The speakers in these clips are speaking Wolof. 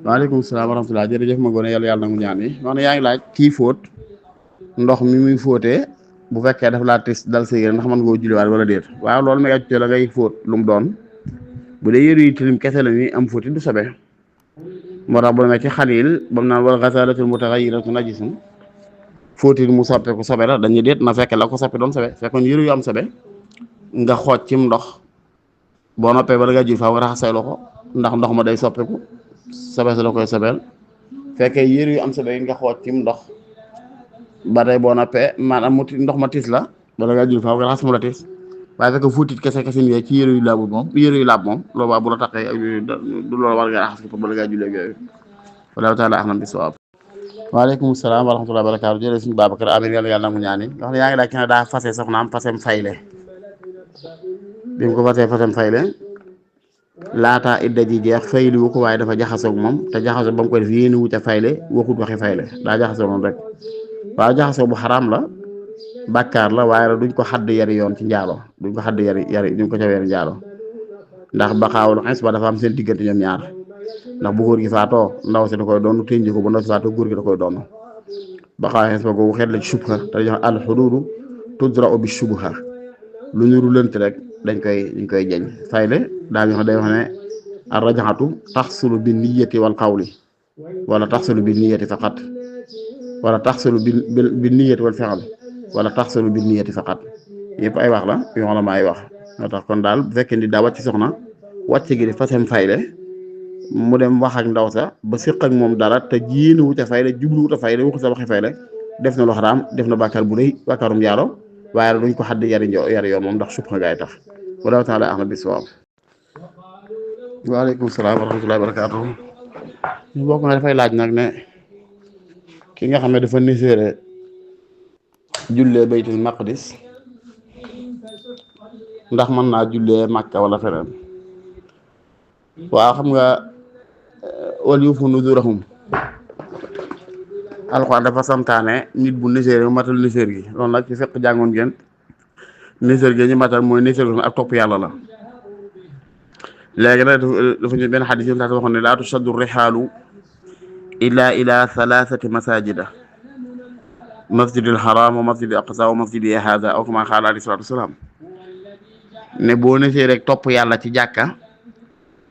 waaleykum salaam wa rahmatulah jërëjëf ma gone yàlla yàlla nangu ñaan yi wax ne yaa ngi laaj kii fóot ndox mi muy fóotee bu fekkee daf laa tis dal sa yére ndax mën nga koo julliwaat wala déet waaw loolu may acc la ngay fóot lu mu doon bu dee yëre yu tilim kese la ni am fóoti du sobe moo tax bu demee ci xalil ba mu naan wal xasalatul mutaxayyiratu najisun fóotit mu soppeeku sobe la dañuy déet na fekke la ko soppi doon sobe fekkoon yëre yu am sobe nga xooj cim ndox boo noppee ba da ngaa jul faaw nga raxas say loxo ndax ndox ma day soppeeku sobe sa la koy sobeel fekkee yëre yu am sobe yi nga xooj cim ndox ba tey boo noppee maanaam mu ndox ma tis la ba da ngaa jul faaw nga raxas mu la tis waaye fekk fuutit kese kese nii ci yëre yu laabul moom yëre yu laab moom loolu waa bu la taqee ak du loolu war nga raxas ko ba la ngaa jullee ak yooyu wallahu taala ahlam bi sawaab waaleykum salaam wa rahmatulah barakaatu jërëjëf suñu Babacar amin yàlla yàlla nangu ñaani wax ne yaa ngi laaj ki ne daa fase soxnaam fasem fayle bi mu ko fasem fayle laataa idda ji jeex fayli wu ko waaye dafa jaxasoog moom te jaxasoo ba mu ko def yéeni wu ca fayle waxut waxi fayle daa jaxasoo moom rek waaw jaxasoo bu xaraam la bàkkaar la waaye la duñ ko xadd yari yoon ci njaalo duñ ko xadd yari duñ ko ca weeri njaalo ndax baxaawul xes ba dafa am seen diggante ñoom ñaar ndax bu góor gi faatoo ndaw si da koy doon tënji ko bu ndaw si faatoo góor gi da koy doon baxaaw xes ba googu xeet la ci subha te dañuy wax al xuduudu tudra'u bi subha lu ñu lënt rek dañ koy jañ fayle daal ñu xam day wax ne ar rajaxatu taxsulu bi niyati wal qawli wala taxsulu bi niyati faqat wala taxsulu bi niyati wal fi'l wala taxsulu bi niyati faqat yëpp ay wax la yoo xam ne ma ay wax moo tax kon daal bu fekkee ni daa wàcc soxna wàcc gi di fasem fayle mu dem wax ak ndaw sa ba séq ak moom dara te jiinu wut a fayle jublu wut a fayle waxu sa waxi fayle def na lu xaraam def na bàkkaar bu rëy bàkkaarum jaaro waaye duñ ko xadd yari yoon moom ndax subha gaay tax wallahu taala ahmad bi sawaab waaleykum salaam wa rahmatullahi wa barakaatuh ñu bokk na dafay laaj nag ne ki nga xam ne dafa niséere jullee baytul maqdis ndax mën naa jullee Makka wala feneen waaw xam nga wal yuufu nuzurahum alxuraan dafa santaane nit bu niséer matal niséer gi loolu nag ci fekk jàngoon ngeen niséer gi ñu matal mooy niséer gi ak topp yàlla la léegi nag dafa ñu benn xadis yi tax waxoon ne laa tushaddu rihaalu illa ila thalathati masajida masjidil haram wa masjidil aqsa wa masjidi hada aw kama qaala alayhi salaatu wasalaam ne boo niséer rek topp yàlla ci jàkka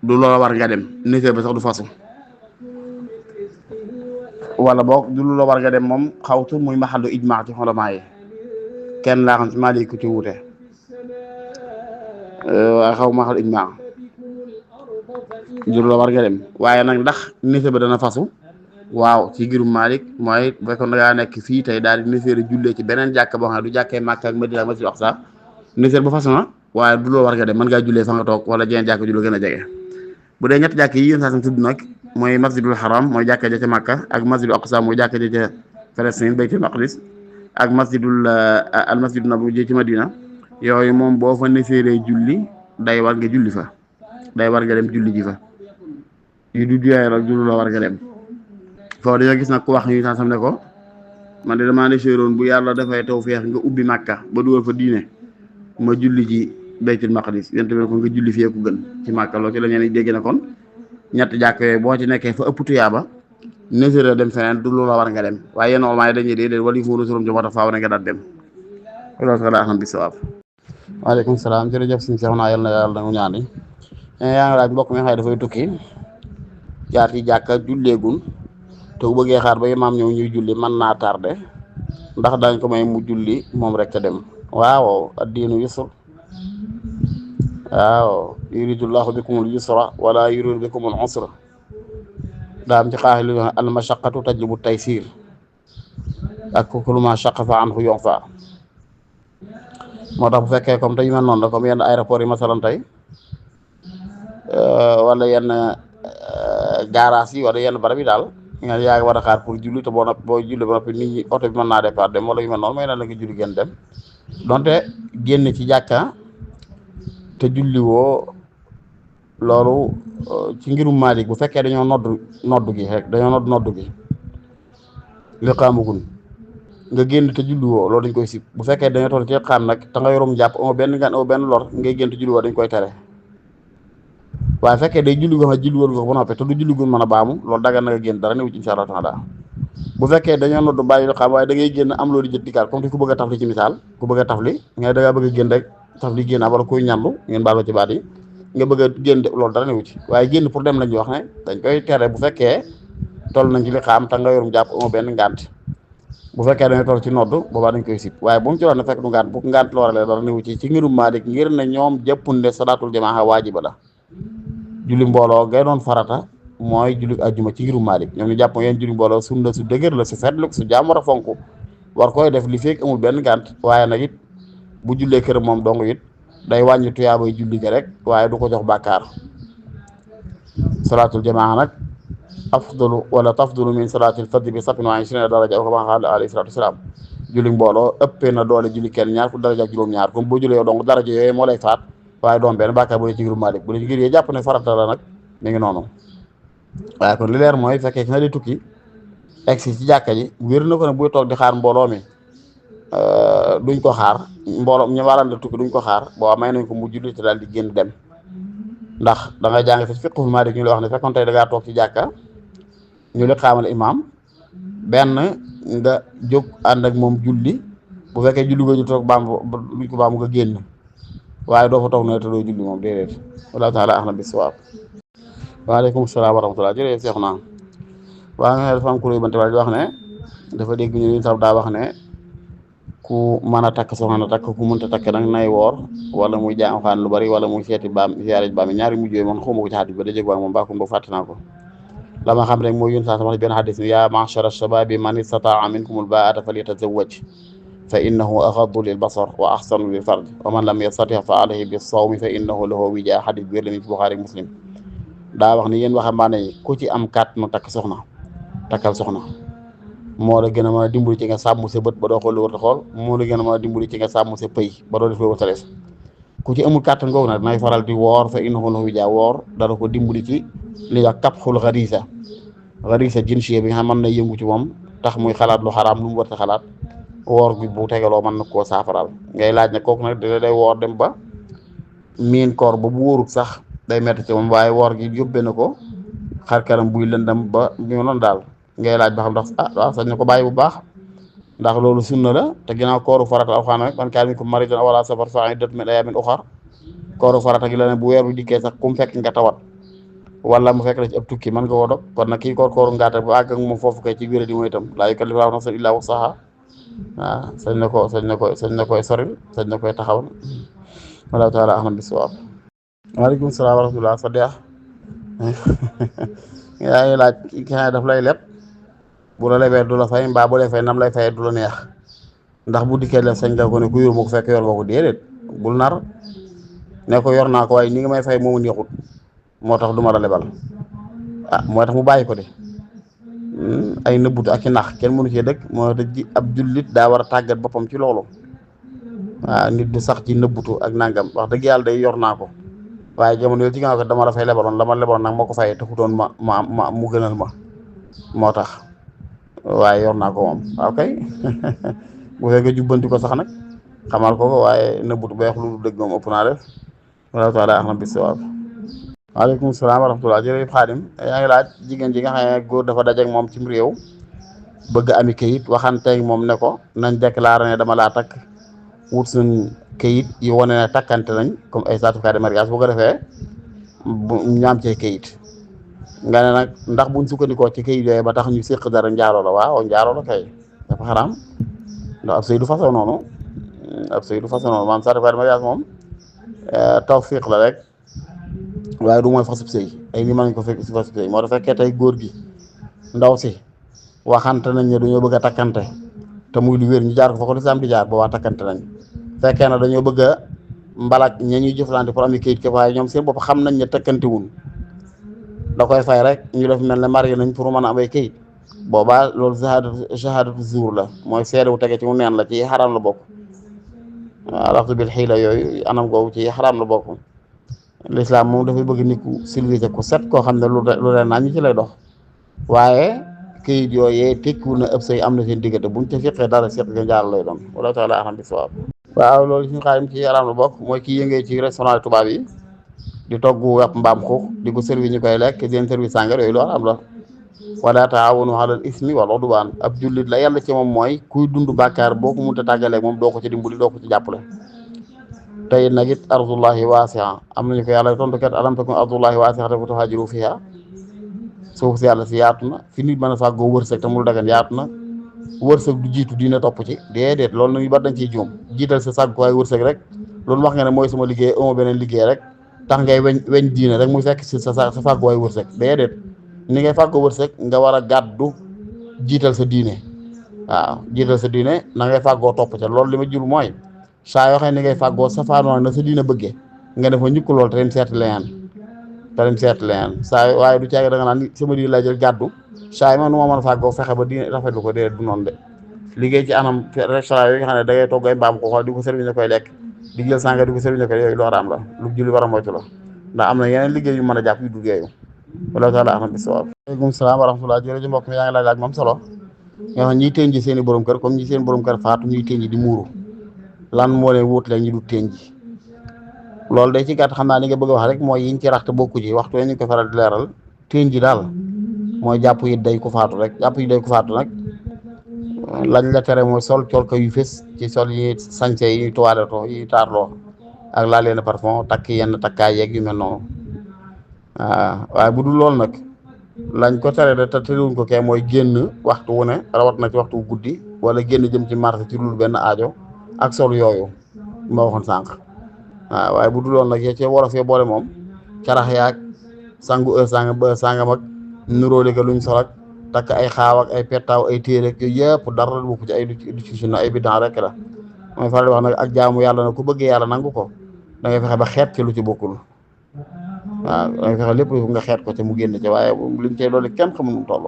du loola war nga dem niséer ba sax du fasu wala boog du lu la war nga dem moom xawtu muy maxallu ijmaa ci xulamaa yi kenn laa xam ci Maalik ku ci wute waaye xaw maxallu ijmaa du lu la war nga dem waaye nag ndax niséer ba dana fasu waaw ci girum Maalik mooy bu fekkoon da ngaa nekk fii tey daal di niséer jullee ci beneen jàkk boo xam ne du jàkkee Makka ak Madina ak Masjid Aqsa niséer ba fasu na waaye du loo war nga dem mën ngaa jullee fa nga toog wala jeneen jàkk ju la gën a jege bu dee ñetti jàkk yi yéen saa sam tudd nag mooy masjidul haram mooy jàkka ja ca Makka ak masjidul aqsa mooy jàkka ja ca Palestine baytul maqdis ak al masjidu nabawi ji ci Madina yooyu moom boo fa niséeree julli day war nga julli fa day war nga dem julli ji fa yu du juyee rek du la war nga dem foofu dañoo gis nag ku wax ñu sam ne ko man de damaa niséeroon bu yàlla dafay tawfeex nga ubbi Makka ba dugal fa diine ma julli ji baytul maqdis yéen tamit ko nga julli fii ku gën ci Makka loolu ci la ñeen dégg na kon ñett jàkk yooyu boo ci nekkee fa ëpp tuyaaba niséer dem feneen du lu la war nga dem waaye yéen olmaa yi dañuy dee wala yu fóoru surum jomata faaw na nga daat dem loolu sax daa xam bi sawaab waaleykum salaam jërëjëf suñu seex naa yàlla na yàlla nangu ñaan yi yaa ngi laaj mbokk mi xëy dafay tukki jaar ci jàkka julleegul te bu bëggee xaar ba imaam ñëw ñuy julli mën naa tardé ndax dañ ko may mu julli moom rek ca dem waaw addiinu yusr waaw yuridullahu bikumul yusra wala yuridu bikumul usra daa am ci xaaxi lu al mashaqqatu tajlibu taysir ak kullu ma shaqqa fa anhu yunfa moo tax bu fekkee comme te yu mel noonu la comme yenn aéroport yi masalan tey wala yenn garage yi wala yenn barab yi daal nga yaa ngi war a xaar pour julli te boo julli ba noppi nit ñi oto bi mën naa départ dem wala yu mel noonu mooy na la nga julli gën dem donte génn ci jàkka te julli woo loolu ci ngirum Maalik bu fekkee dañoo noddu gi rek dañoo noddu gi li xaamagul nga génn te julli woo loolu dañ koy sib bu fekkee dañoo toll ci xam nag te nga yorum jàpp amoo benn lor ngay génn te julli woo dañ koy tere waaye fekkee day julli goo xam ne julli woon nga ko ba noppi te du julli gu mën a baamu loolu dagan na nga génn dara newu ci insha Allah taala. bu fekkee dañoo noddu bàyyi lu xam waaye da ngay génn am loolu jët dikaat comme te ku bëgg a tafli ci misaal ku bëgg a tafli nga da ngaa bëgg a génn rek tafli génn wala kuy ñandu ngeen baal ci baat yi nga bëgg a génn loolu dara newu ci waaye génn pour dem lañuy wax ne dañ koy tere bu fekkee toll nañ ci li xam te nga yorum jàpp amoo benn ngànt bu fekkee dañuy toll ci noddu boobaa dañ koy sib waaye bu mu ci doon ne fekk du ngànt bu ngànt looralee dara newu ci ngirum Maalik ngir ne ñoom jëppunde salaatul jamaa waajiba la julli mbooloo ngay doon farata mooy julli ajjuma ci ngirum Maalik ñoom ñu jàpp yeen julli mbooloo sunna su dëgër la su fetlu su jaam war a fonk war koy def li fekk amul benn ngànt waaye nag it bu jullee kër moom dong it day wàññi tuyaabay julli ga rek waaye du ko jox bàkkaar salaatul jamaa nag afdalu wala tafdalu min salaatil fadli bi sapin wa ishrina daraja aw kama qaala alayhi salaatu wasalaam julli mbooloo ëppee na doole julli kenn ñaar fu daraja ak juróom-ñaar comme boo jullee yow donc daraja yooyu moo lay faat waaye doom benn bàkkaar bu dee ci ngirum Maalik bu dee ci ngir yee jàpp ne farata la nag mi ngi noonu waaye kon li leer mooy fekkee ki nga di tukki egsi ci jàkka ji wér na ko ne buy toog di xaar mbooloo mi duñ ko xaar mbooloo ñu waral la tukki duñ ko xaar boo may nañ ko mu julli te daal di génn dem ndax da nga jàng fi fiqhul Maalik ñu la wax ne fekkoon tey da ngaa toog ci jàkka ñu li xaamal imaam benn nga jóg ànd ak moom julli bu fekkee julli nga ñu toog baam duñ ko baam nga génn waaye doo fa toog ne te doo julli moom déedéet wallahu taala a'lam bis-sawaab. waaleykum salaam wa rahmatulah jërëjëf Seex naa waa nga dafa am kuréel bante wala di wax ne dafa dégg ñu sax daa wax ne ku mën a takk soxna na takk ku mënta takk nag nay woor wala muy jàng xaan lu bari wala muy seeti baam ziyaare baam ñaari mujj yooyu man xawma ko ci xadis ba da jég waa moom baaxul ba fàtte naa ko la ma xam rek mooy yun saa sama benn xadis ni yaa ma'shara shababi man istataa minkumul baa'ata falyatazawwaj fa innahu aghaddu lil basar wa ahsanu lil farj wa man lam yastati fa alayhi bis sawmi fa innahu lahu wijaa xadis bi wér la mi ci Buxaari Muslim daa wax ni yéen waxambaane yi ku ci am kàttanu takk soxna takkal soxna moo la gën a mën a dimbali ci nga sàmm sa bët ba doo xool lu war a xool moo la gën a mën a dimbali ci nga sàmm sa pëy ba doo def lu war a def ku ci amul kàttan googu nag nay faral di woor fa innahu lahu wijaa woor dara ko dimbali ci li wax kapxul xarisa jinsiya bi nga xam mën na yëngu ci moom tax muy xalaat lu xaraam lu mu war a xalaat woor bi bu tegaloo mën na koo saafaral ngay laaj ne kooku nag day woor dem ba miin koor ba bu wóorut sax day metti ci moom waaye woor gi yóbbee na ko xar kanam buy lëndam ba bi noonu daal ngay laaj ba xam ndax waaw sañ na ko bàyyi bu baax ndax loolu sunna la te ginnaaw kooru farata alxuraan rek man kaana minkum mariidan aw alaa safarin fa iddatun min ayyaamin uxar kooru farata gi la ne bu weer bi dikkee sax ku mu fekk nga tawat wala mu fekk la ci ab tukki mën nga koo dog kon nag kii kooru ngaata bu àgg ak moom foofu kay ci wér di mooy itam laa yukallifu llaahu nafsan illaa wus'ahaa waaw sañ na koy soril sañ na koy taxawal wallaahu taala a'lam bis-sawaab. waaleykum salaam wa rahmatulah sa deex yaa ngi laaj ki daf lay leb bu la lebee du la fay mbaa bu lay fay nam lay fayee du la neex ndax bu dikkee leb sañ nga ko ne ku yor ma ko fekk yor nga ko déedéet bul nar ne ko yor naa ko waaye ni nga may fay moomu neexut moo tax du ma la lebal mooy tax mu bàyyi ko de ay nëbbut ak i nax kenn mënu cee dëkk moo tax ji ab jullit daa war a tàggat boppam ci loolu waaw nit du sax ci nëbbutu ak nangam wax dëgg yàlla day yor naa ko waaye jamono yooyu ci nga ko dama la fay lebaloon la ma lebaloon nag moo ko fayee taxutoon ma mu gënal ma moo tax waaye yor naa ko moom waaw kay bu fekkee jubbanti ko sax nag xamal ko waaye nëbbutu ba wax lu dëgg moom ëpp naa def wallaahu taala a'lam bis-sawaab. waaleykum salaam wa rahmatulah jërëjëf Xaadim yaa ngi laaj jigéen ji nga xam ne góor dafa dajeek moom cim réew bëgg ami kayit waxanteeg moom ne ko nañ déclaré ne dama laa takk wut suñ kayit yi wane ne takkante nañ comme ay certificat de mariage bu ko defee bu ñu am cee kayit nga ne nag ndax buñ sukkandikoo ci kayit yooyu ba tax ñu séq dara njaaloo la waaw njaaloo la kay dafa xaraam ndax ab sëy du façon noonu maanaam certificat de mariage moom tawfiq la rek waaye du mooy fasub sëy ay ni mën nañ ko fekk si fasub sëy moo tax fekkee tey góor gi ndaw si waxante nañ ne dañoo bëgg a takkante te muy lu wér ñu jaar ko fa ko lislaam di jaar boobaa takkante nañ fekkee na dañoo bëgg a mbalak ña ñuy jëflante pour am kayit ke waaye ñoom seen bopp xam nañ ne takkante wun da koy fay rek ñu def mel ne marié nañ pour mën a am ay kayit boobaa loolu shahadatu zuur la mooy seede wu tege ci mu neen la ci xaraam la bokk waaw laftu bil xiila yooyu anam googu ci xaraam la bokk l'islam moom dafay bëgg nit ku civilisé ku set koo xam ne lu leen naa ñi ci lay dox waaye kayit yooyee tekkiwul na ëpp say am na seen diggante buñ ca fiqee dara seq nga jaar lay doon wala taala a'lam bis-sawaab. waaw loolu suñu xaalim ci yaram la bokk mooy kii yëngee ci restaurant tubaab yi di togg yàpp mbaam xuux di ko servi ñu koy lekk seen service sàngar yooyu loolu am la wala taawanu alal ismi wal udwaan ab jullit la yàlla ci moom mooy kuy dund bàkkaar boo ko mënta tàggaleeg moom doo ko ci dimbali doo ko ci jàppale tey nag it ardullahi waasi'a am nañu ko yàlla tontu kat alam takun ardullahi waasi'atan fa tuhaajiru fiha suuf si yàlla si yaatu na fi nit mën a fàggoo wërsëg te mu dagan yaatu na wërsëg du jiitu diine topp ci déedéet loolu nag ñu bari dañ ciy juum jiital sa sàgguwaay wërsëg rek loolu wax nga ne mooy sama liggéey amoo beneen liggéey rek tax ngay weñ diine rek muy fekk si sa fàgguwaay wërsëg déedéet ni ngay fàggoo wërsëg nga war a gàddu jiital sa diine waaw jiital sa diine na ngay fàggoo topp ca loolu li ma jur mooy saa yoo xam ne ni ngay fàggoo safaanoo na sa diine bëggee nga def ma ñukk lool te leen seeti leneen saa waaye du caagi da nga naan sama diine laa jël gàddu saa yi man nu ma mën a fàggoo fexe ba diine rafetlu ko déedéet du noonu de liggéey ci anam restaurant yooyu nga xam ne da ngay togg ay mbaam ko xool di ko service ñu koy lekk di jël sànga di ko service ñu koy yooyu lu xaraam la lu julli war a moytu la ndax am na yeneen liggéey yu mën a jàpp yu dul yooyu wala taala ahmad bisawaab aleykum salaam wa rahmatullah jërëjëf mbokk mi yaa ngi laaj moom solo nga xam ñiy tënji seen i borom kër comme ñi seen borom kër faatu ñuy tënji di muuru lan moo leen wóot la ñi du tënji loolu day ci gàtt xam naa li nga bëgg a wax rek mooy yiñ ci raxte bokku ci waxtu ñu ko faral di leeral tënji daal mooy jàpp yi day ku faatu rek jàpp yi day ku faatu nag lañ la tere mooy sol colka yu fés ci sol yi sañse yi ñuy toiletoo yi taarloo ak laa leen parfum takk yenn takkaay yeeg yu mel noonu waaw waaye bu dul loolu nag lañ ko tere de te tëriwuñ ko kee mooy génn waxtu wu ne rawat na ci waxtu guddi wala génn jëm ci marché ci dul benn aajo ak sol yooyu ma waxoon sànq waaw waaye bu dul loolu nag yee ci wolof yi boole moom carax yaag sangu sangam ba sangam ak nuróole ga luñ sol ak takk ay xaaw ak ay pettaaw ay téere ak yooyu yëpp dara la bokk ci ay du ci sunna ay bidan rek la mooy faral di wax nag ak jaamu yàlla nag ku bëggee yàlla nangu ko da ngay fexe ba xeet ci lu ci bokkul waaw da ngay fexe lépp nga xeet ko ci mu génn ci waaye liñ cey loolu kenn xamul mu toll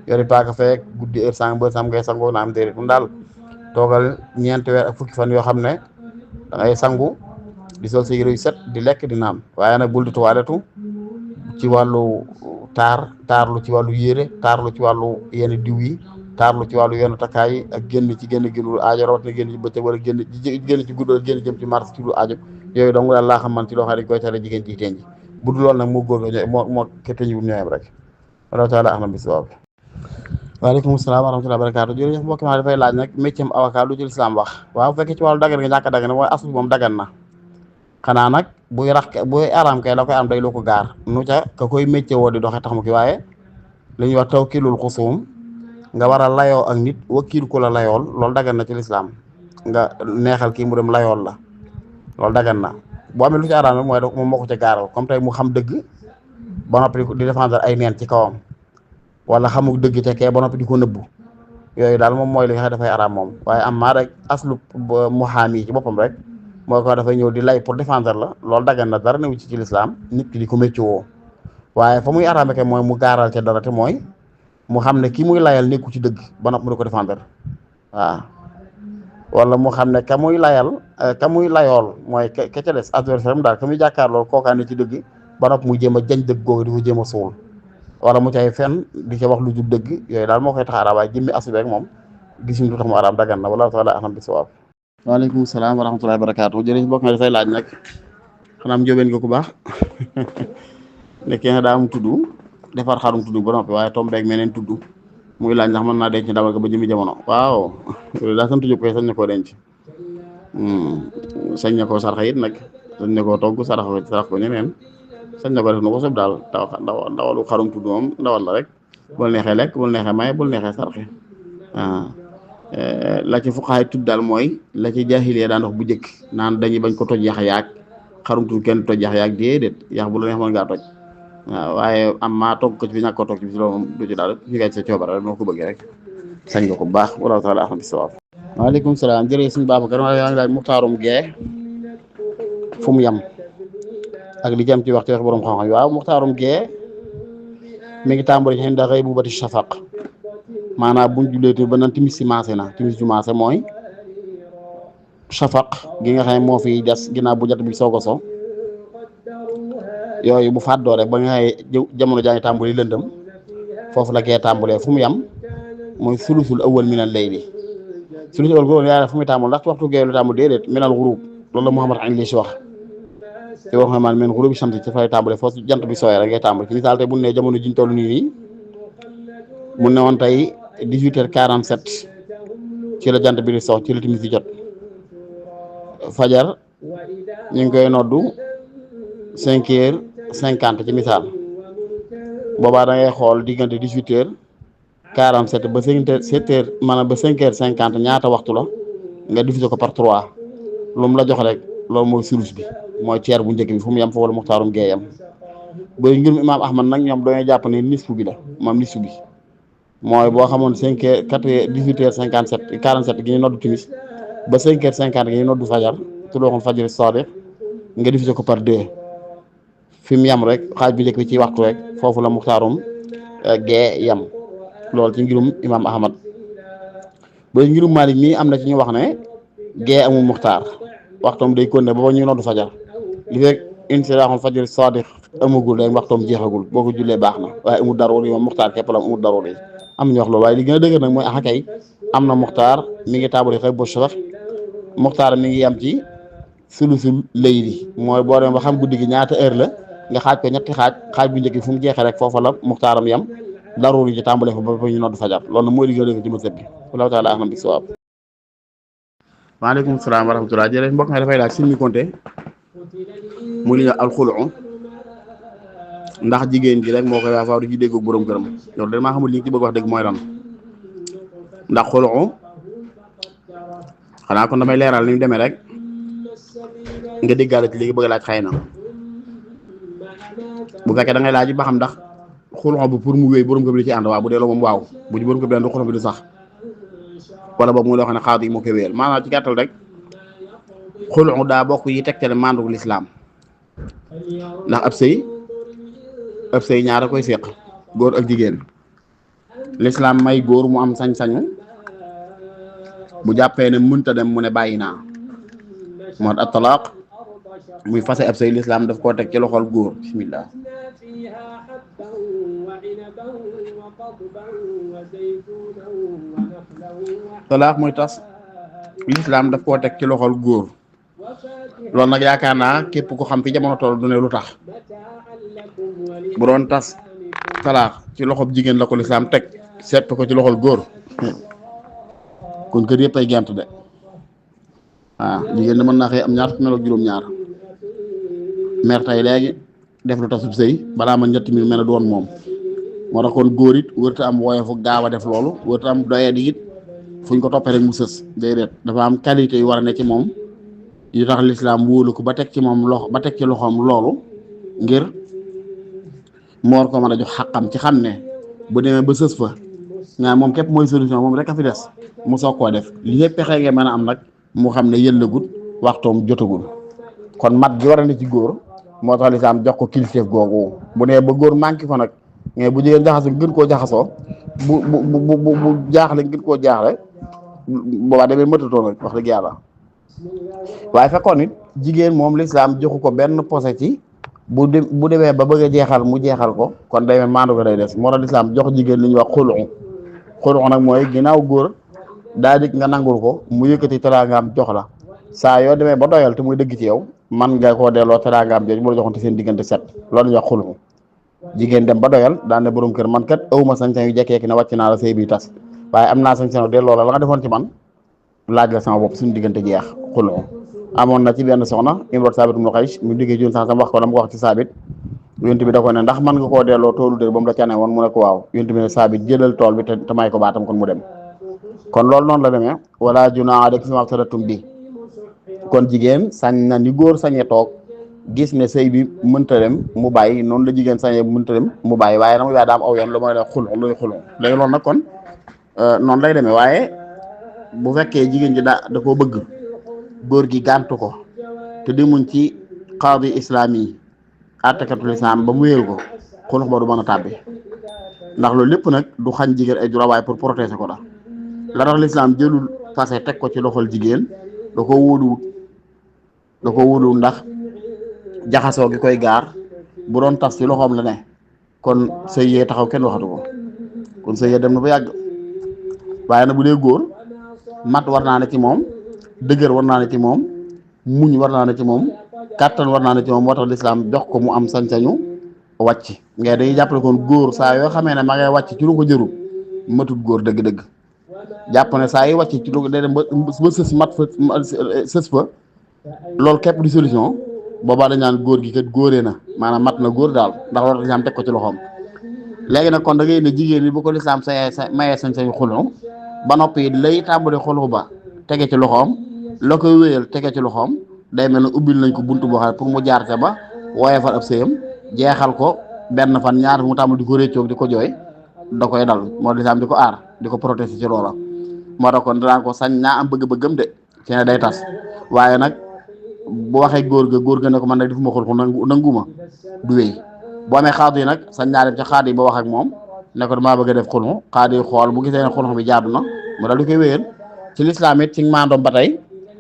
yori paaka feek guddi heure sang ba sam ngay sangoo na am déedéet mun daal toogal ñeenti weer ak fukki fan yoo xam ne da ngay sangu di sol sa yére yu set di lekk di naan waaye nag bul di tuwaaletu ci wàllu taarlu ci wàllu yére taarlu ci wàllu yenn diw yi taarlu ci wàllu yenn takkaay yi ak génn ci génnul aajo rawat na génn ci bëccëg wala génn ci guddi wala génn jëm ci marché ci lu aajo yooyu dong daal laa xam man ci loo xam ne dañ koy tere jigéen ci tenji bu dul loolu nag moo góor moo ketteñi wut ñooyam rek wala taala ahmad bi sawaab waaleykum salaam wa rahmatullahi wa barakaatu jërëjëf mbokk ma dafay laaj nag métier avocat lu ci lislaam wax waaw bu fekkee ci wàllu dagan nga ñàkk a dagan mooy asul moom dagan na xanaa nag buy araam kay la koy am day lu ko gaar nu ca ka koy métier woo di doxee tax mu ki waaye li ñuy wax tawkiilul xusuum nga war a layoo ak nit wakiil ku la layool loolu dagan na ci lislaam nga neexal kii mu dem layool la loolu dagan na boo amee lu ci araam mooy moom moo ko ca gaaral comme tey mu xam dëgg ba noppi di défendre ay neen ci kawam wala xamul dëgg te kee ba noppi di ko nëbbu yooyu daal moom mooy li nga xam dafay araam moom waaye am maa rek aslu muhaami ci boppam rek mooy ko dafay ñëw di lay pour défendre la loolu dagan na dara newu ci lislaam nit ki di ko métti woo waaye fa muy araam ke mooy mu gaaral ca dara te mooy mu xam ne ki muy layal nekku ci dëgg ba noppi mu di ko défendre waaw wala mu xam ne ka muy layool mooy ka ca des adversaire mu daal ka muy jàkkaar loolu kookaa ne ci dëgg ba noppi mu jéem a jañ dëgg googu di ko jéem a suul wala mu cay fen di ca wax lu jub dëgg yooyu daal moo koy tax araam waaye jëmmi asu beeg moom gisuñ lu tax mu araam dagan na wala taala aham bi sawaab waaleykum salaam wa rahmatullahi wa barakaatu jërëjëf mbokk mi dafay laaj nag xanaa njóobeen nga ku baax nekkee nga daa am tudd defar xarum tudd ba noppi waaye tombeeg meneen tudd muy laaj ndax mën naa denc ndawal ko ba jëmi jamono waaw loolu daa sant jóg koy sañ na koo denc sañ na koo sarxa it nag sañ na koo togg sarax ko ñeneen sañ na ko def na ko sob daal ndawalu xarum tudd moom ndawal la rek bul neexee lekk bul neexee maye bul neexee sarxe la ci fuqaay tudd daal mooy la ci jaahiliya daan wax bu njëkk naan dañuy bañ ko toj yax yaag xarum tudd kenn toj yax yaag déedéet yax bu la neex mën ngaa toj waaw waaye am maa togg ko ci fi ñàkk ko togg ci fi loolu moom du ci daal fi nga ci sa coobara rek moo ko bëggee rek sañ nga ko bu baax wala taala ahmad bisawaab waaleykum salaam jërëjëf suñu Babacar maa yaa ngi laaj muxtaarum gee fu mu yem ak li jëm ci waxtu wax borom xam-xam yi waaw muxtaarum gee mi ngi tàmbali ci xinda ghaybubati shafaq maanaam buñ julleeti ba nan timis si maase na timis ju maase mooy shafaq gi nga xam ne moo fi des ginnaaw bu jot bi soog a so yooyu bu fàddoo rek ba nga xam jamono jaa ngi tàmbali lëndëm foofu la gee tàmbalee fu mu yem mooy sulusul awwal minal layli sulusul awwal googu yaa fu muy tàmbal ndax ci waxtu gee lu tàmbal déedéet minal ghurub loolu la Muhammad English wax te wax nga man men xurubi samsi ci fay tàmbale foofu jant bi sooyee rek ngay tàmbale ci misaal tey bu ne jamono jiñ toll nii mu ne woon tey 18h47 ci la jant bi di sox ci la timis di jot fajar ñu ngi koy noddu 5h50 ci misaal boobaa da ngay xool diggante 18h47 ba 7h maanaam ba 5h50 ñaata waxtu la nga diviser ko par 3 lu mu la jox rek loolu mooy sulus bi mooy ceer bu njëkk bi fu mu yem foofu la muxtaarum gee yam ba ngirum imaam Ahmad nag ñoom dañoo jàpp ne nisfu bi la moom nisfu bi mooy boo xamoon 5h 18h57 47 gi ñu noddu timis ba 5h50 gi ñu noddu fajar su doo xoon fajar sadiq nga diviser ko par 2 fi mu yem rek xaaj bi njëkk bi ci waxtu rek foofu la muxtaarum gee yam loolu ci ngirum imaam Ahmad ba ngirum Malik mii am na ci ñu wax ne gee amul muxtaar waxtoom day konne ba ñu noddu fajar li fekk insilaaxul fajar sadiq amagul day waxtoom jeexagul boo ko jullee baax na waaye amul daruri yi moom muxtaar képp la amul daruri yi am ñu wax loolu waaye li gën a dëgër nag mooy axakay am na muxtaar mi ngi tàmbali xëy bo sax muxtaar mi ngi yam ci sulusul layli mooy boo dem ba xam guddi gi ñaata heure la nga xaaj ko ñetti xaaj bu njëkk bi fu mu jeexee rek foofa la muxtaaram yam daruri ci tàmbale fa ba ñu noddu fajar loolu nag mooy li gën a dëgër ci mësëb bi wallahu taala ahlam bi sawaab. waaleykum salaam wa rahmatulah jërëjëf mbokk mi dafay laaj si ñu compté mu li alxulu ndax jigéen ji rek moo koy waaw di ci dégg borom këram loolu damaa xamul li nga ci bëgg wax dëgg mooy lan ndax xulu xanaa kon damay leeral ni mu demee rek nga déggaale ci léegi bëgg laaj xëy na bu fekkee da ngay laaj ba xam ndax xulu bu pour mu wéy borom kër bi di ci ànd waaw bu dee loolu moom waaw bu ci borom kër bi ànd xulu bi du sax wala boobu mu loo xam ne xaatu yi moo koy wéyal maanaam ci gàttal rek xulu daa bokk yi tegtale mandu lislaam ndax ab sëy ñaar a koy séq góor ak jigéen lislaam may góor mu am sañ-sañu bu jàppee ne mënta dem mu ne bàyyi naa moo at talaaq muy fase ab sëy lislaam daf koo teg ci loxol góor bismillah talaaq muy tas lislaam daf koo teg ci loxol góor loolu nag yaakaar naa képp ko xam fi jamono toll du ne lu tax bu doon tas talaax ci loxob jigéen la ko lislaam teg sepp ko ci loxol góor kon kër yëpp ay gent de waaw jigéen ne mën naa xëy am ñaar fukki mel ak juróom-ñaar mer tey léegi def lu tasub sëy balaa ma ñetti mi mel ne doon moom moo tax kon góor it wërta am woyofu gaaw a def loolu wërta am doye di it fuñ ko toppee rek mu sës déedéet dafa am qualité yu war a ne ci moom yu tax lislaam wóolu ko ba teg ci moom ba teg ci loxoom loolu ngir moor ko mën a jox xàqam ci xam ne bu demee ba sës fa nga moom képp mooy solution moom rek a fi des mu soog koo def li lépp pexe nga mën a am nag mu xam ne yëllagut waxtoom jotagul kon mat gi war a ne ci góor moo tax lislaam jox ko kilifteef googu bu nee ba góor manqué ko nag mais bu jigéen jaxasoo gën koo jaxasoo bu jaaxle gën koo jaaxle boobaa demee mëtatoo nag wax dëgg yàlla waaye fekkoon it jigéen moom lislaam joxu ko benn posé ci bu demee ba bëgg a jeexal mu jeexal ko kon day maandu ko day des moo tax lislaam jox jigéen li ñuy wax xulu nag mooy ginnaaw góor daa dik nga nangul ko mu yëkkati teraangaam jox la saa yoo demee ba doyal te muy dëgg ci yow man nga koo delloo teraangaam jooju mu la joxoon te seen diggante set loolu ñuy wax xulu jigéen dem ba doyal daan ne borom kër man kat awuma sañ-sañ yu jekkee ki ne wàcc naa la sëy bi tas waaye am naa sañ-sañ delloo la nga defoon ci man laaj la sama bopp suñu diggante jeex xulu amoon na ci benn soxna Imrot Saabit mu xëy mu diggee joon sax sama wax ko dama ko wax ci Saabit yonent bi da ko ne ndax mën nga koo delloo toolu dër ba mu la cane woon mu ne ko waaw yonent bi ne Saabit jëlal tool bi te may ko baatam kon mu dem kon loolu noonu la demee wala junaaha alaykum fiimaa aftaradtum bi kon jigéen sañ na ni góor sañee toog gis ne sëy bi mënta dem mu bàyyi noonu la jigéen sañee mënta dem mu bàyyi waaye nag daa am aw yoon lu mooy la xulu luy xulu léegi loolu nag kon noonu lay demee waaye bu fekkee jigéen ji da koo bëgg góor gi gàntu ko te demuñ ci qaadi islaam yi àttekatul islaam ba mu wéeru ko xulux ba du mën a tàbbi ndax loolu lépp nag du xañ jigéen ay droit waaye pour protéger ko la tax lislaam jëlul fase teg ko ci loxol jigéen da ko wóoluwut ndax jaxasoo gi koy gaar bu doon tas ci loxoom la ne kon sëy yee taxaw kenn waxatu ko kon sëy yee dem na ba yàgg waaye nag bu dee góor mat war naa ne ci moom dëgër war naa ne ci moom muñ war naa ne ci moom kàttan war naa ne ci moom moo tax lislaam jox ko mu am sañ-sañu wàcc ngay dañuy jàppale kon góor saa yoo xamee ne ma ngay wàcc ci lu ko jëru matut góor dëgg-dëgg jàpp ne saa yi wàcc ci lu day dem ba sës mat fa sës fa loolu képp di solution boobaa dañ naan góor gi kat góoree na maanaam mat na góor daal ndax loolu lislaam teg ko ci loxoom. léegi nag kon da ngay ne jigéen ñi bu ko lislaam mayee sañ-sañu xulu ba noppi lay tàmbali xulu ba tege ci loxoom la koy wéyal tege ci loxoom day mel ne ubbil nañ ko buntu boo xam ne pour mu jaar ca ba woyefal ab sëyam jeexal ko benn fan ñaar mu tàmbali di ko réccoog di ko jooy da koy dal moo lislaam di ko aar di ko protéger ci loola. moo tax kon danaa ko sañ naa am bëgg-bëggam de ci ne day tas waaye nag bu waxee góor ga ne ko man nag defuma xul nanguma du wéy boo amee xaadu yi nag sañ naa dem ca xaadu yi ba wax ak moom ne ko damaa bëgg a def xulxu xaadu yi xool bu gisee ne xulxu bi jaadu na mu daal di koy wéyal ci lislaam it ci maandoom ba tey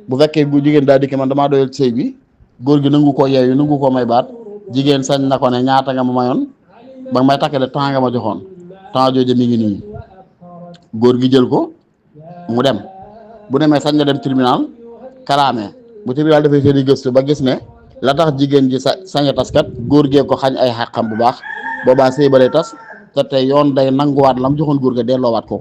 bu fekkee gu jigéen daal dikk man damaa doyal sëy bi góor gi nangu koo yeeyu nangu koo may baat jigéen sañ na ko ne ñaata nga ma mayoon ba may takk de temps nga ma joxoon temps jooju mi ngi nii góor gi jël ko mu dem bu demee sañ na dem tribunal kalaamee bu tribunal dafay seen i gëstu ba gis ne la tax jigéen ji sañ a taskat góor gee ko xañ ay xàqam bu baax boobaa sëy ba day tas te tey yoon day nanguwaat lam joxoon góor ga delloowaat ko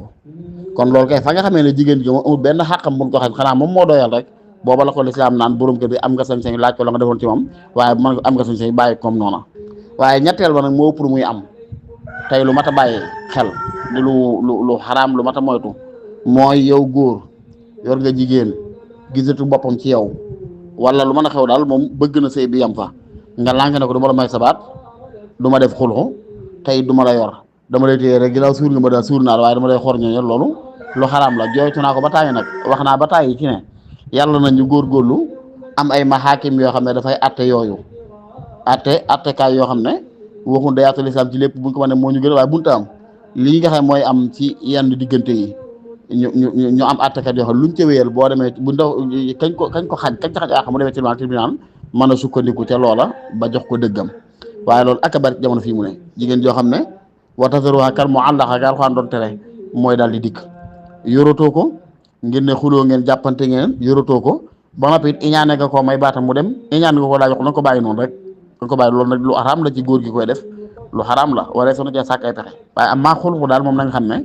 kon loolu kay fa nga xamee ne jigéen gi moom amul benn xàqam buñ ko xañ xanaa moom moo doyal rek booba la ko lislaam naan borom kër bi am nga sañ-sañ laaj ko la nga defoon ci moom waaye man am nga sañ-sañ bàyyi comme noona waaye ñetteel ba nag moo pour muy am tey lu mat a bàyyi xel di lu xaraam lu mat a moytu mooy yow góor yor nga jigéen gisatu boppam ci yow wala lu mën a xew daal moom bëgg na sëy bi yam fa nga lànk ne ko du ma la may sabaat du ma def xulxu tey du ma la yor dama lay téye rek ginnaaw suur nga ma daal suur naa la waaye dama lay xor ñooñu loolu lu xaraam la jooytu naa ko ba tàyyi nag wax naa ba tàyyi ci ne yàlla nañu góorgóorlu am ay maxaakim yoo xam ne dafay atte yooyu attekaay yoo xam ne waxun day atte lislaam ci lépp buñ ko mën ne moo ñu gën waaye bunta am lii nga xam mooy am ci yenn diggante yi ñu am attekat yoo xam luñ ca wéyal boo demee bu ndaw kañ ko xañ àq mu demee tribunal mën a sukkandiku ca loola ba jox ko dëggam waaye loolu ak a bari jamono fii mu ne jigéen joo xam ne wa tazaruha kal mu'allaqa ga Alxuraan doon tere mooy daal di dikk yoratoo ko ngir ne xuloo ngeen jàppante ngeen yoratoo ko ba noppi it iñaane nga koo may baatam mu dem iñaane nga ko laaj wax na ko bàyyi noonu rek nga ko bàyyi loolu nag lu xaraam la ci góor gi koy def lu xaraam la wala soo na cee sàkk ay pexe waaye am maa xulxu daal moom na nga xam ne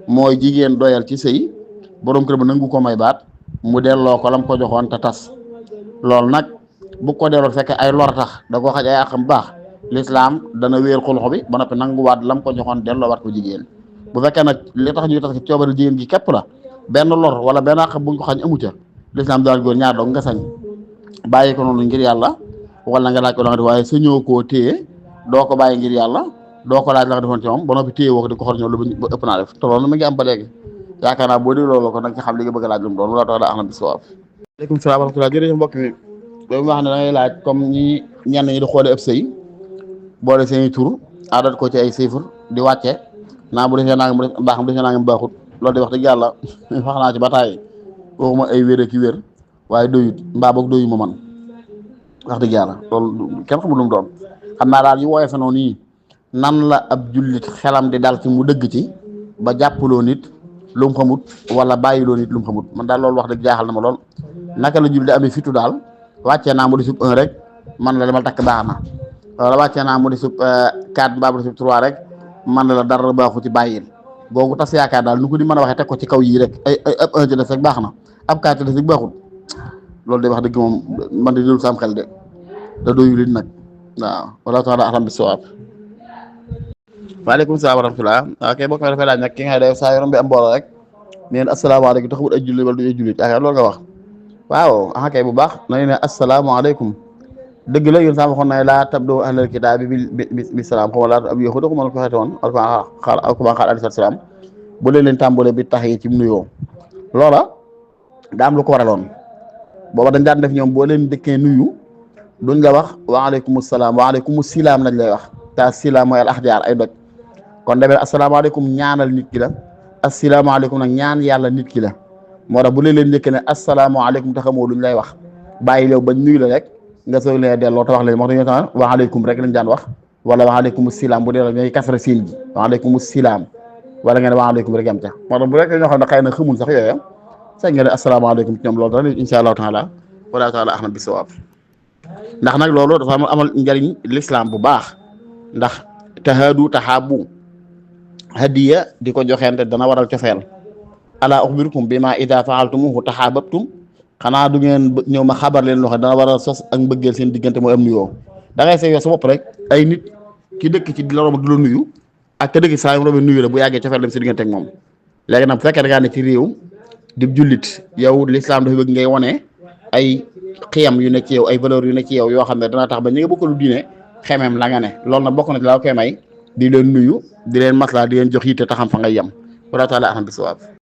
mooy jigéen doyal ci sëy borom kër ba nangu ko may baat mu delloo ko lam ko joxoon te tas loolu nag bu ko delloo fekkee ay lor tax da koo xaj ay àqam baax lislaam dana wéer xulxu bi ba noppi nanguwaat lam ko joxoon delloowaat ko jigéen bu fekkee nag li tax ñuy tas ci coobare jigéen gi képp la benn lor wala benn àq buñ ko xañ amu ca lislaam daal góor ñaar doog nga sañ bàyyi ko noonu ngir yàlla wala nga laaj ko la nga def waaye sañoo koo téye doo ko bàyyi ngir yàlla doo ko laaj la nga defoon ci moom ba noppi téye woo ko di ko xor ñëw lu ba ëpp naa def te loolu mi ngi am ba léegi yaakaar naa boo dee loolu ko nag nga xam li nga bëgg a laaj lu mu doon loolu tax daa am na bis waaw. aleykum salaam wa rahmatulah jërëjëf mbokk mi loolu wax ne da ngay laaj comme ñi ñenn ñi di xoolee ëpp sëy boole seen i tur aadat ko ci ay chiffre di wàcce naa bu defee naa nga baax bu defee naa nga baaxut loolu di wax dëgg yàlla wax naa ci ba taay waxuma ay wér ki wér waaye doyut mbaa boog doyu ma man wax dëgg yàlla loolu kenn xamul lu mu doon xam naa daal yu wooye fa noonu nii nan la ab jullit xelam di dal ci mu dëgg ci ba jàppaloo nit lu mu xamut wala bàyyiloo nit lu mu xamut man daal loolu wax dëgg jaaxal na ma lool naka la jullit di amee fitu daal wàccee naa mu di sub 1 rek man la demal takk baax na wala wàccee naa mu di sub 4 mbaa mu di sub 3 rek man la dara baaxu ci bàyyil googu tas yaakaar daal nu ko di mën a waxee teg ko ci kaw yii rek ay ab 1 ci des rek baax na ab 4 ci des rek baaxul loolu de wax dëgg moom man de dul sam xel de da doyul it nag waaw wala taala alam bi sawaab. waaleykum salaam wa rahmatulah ok boo ko dafay laaj nag ki nga xam ne saa yorom bi am mbooloo rek neen asalaamaaleykum taxawut ay jullit wala du ay jullit yaakaar loolu nga wax waaw ah kay bu baax nañu ne asalaamaaleykum dëgg la yéen saa waxoon na laa tabdu ahlal kitaab bi salaam xaw ma laa ab yahud ko mën ko xeete woon alquran xaal alayhi salaam bu leen tàmbalee bi tax yi ci nuyoo loola daa am lu ko waraloon booba dañ daan def ñoom boo leen dëkkee nuyu duñ la wax waaleykum salaam waaleykum silaam lañ lay wax ta silaam mooy al ahjaar ay doj kon demee asalaamaaleykum ñaanal nit ki la asalaamaaleykum nag ñaan yàlla nit ki la moo tax bu leen njëkk ne asalaamaaleykum te xamoo luñ lay wax bàyyi lew bañ nuyu la rek nga soog leen delloo te wax leen wax dañu tax waaleykum rek lañ daan wax wala waaleykum silaam bu dee la ñooy kasra siin ji waaleykum silaam wala nga ne waaleykum rek yam ca moo tax bu rek ñoo xam ne xëy na xamul sax yooya sax nga ne asalaamaaleykum ci ñoom loolu tax incha allahu taala wala taala ahmad bi sawaab ndax nag loolu dafa amal njariñ l'islam bu baax ndax tahaadu taxaabu hadiya di ko joxente dana waral cofeel ala uxbirukum bi ma ida faaltumuhu taxaababtum xanaa du ngeen ñëw ma xabar leen loo xam dana waral sos ak mbëggeel seen diggante mooy am nuyoo da ngay seet yow sa bopp rek ay nit ki dëkk ci di la romb du la nuyu ak ka dëkk saa yu romb nuyu la bu yàggee cofeel dem seen diggante ak moom léegi nag bu fekkee da ngaa ne ci réew di jullit yow l'islam dafa bëgg ngay wone ay xiyam yu ne ci yow ay valeurs yu ne ci yow yoo xam ne dana tax ba ñi nga bokkalu diine xemeem la nga ne loolu nag bokk na ci la koy may di leen nuyu di leen maslaa di leen jox yitte taxam fa ngay yem wala taala aham bi sawaab